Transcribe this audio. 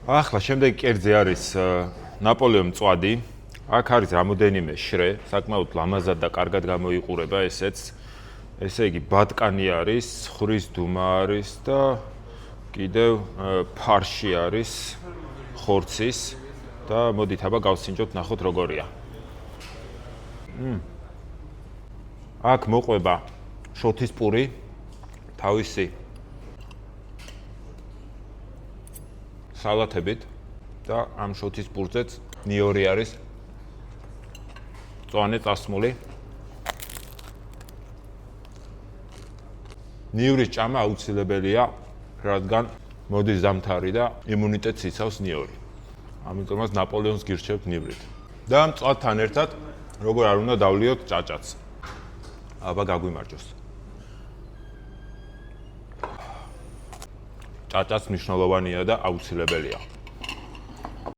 ახლა შემდეგი კერძი არის ნაპოლეონ მწვადი. აქ არის რამოდენიმე შრე, საკმაოდ ლამაზად და კარგად გამოიყურება ესეც. ესე იგი, ბატკანი არის, ხვრის დუმა არის და კიდევ ფარში არის ხორცის და მოდით აბა გავსინჯოთ, ნახოთ როგორია. აქ მოყვება შოთის პური, თავისი სალათებით და ამ შოთის პურზეც ნიორი არის წვანე წასმული. ნიორის ჭამა აუცილებელია, რადგან მოდის ზამთარი და იმუნიტეტს იცავს ნიორი. ამიტომაც ნაპოლეონს გირჩევთ ნივრით. და მწვადთან ერთად როგორ არ უნდა დავლიოთ ჭაჭაც. აბა გაგვიმარჯოს. ჭაჭაც მნიშვნელოვანია და აუცილებელია.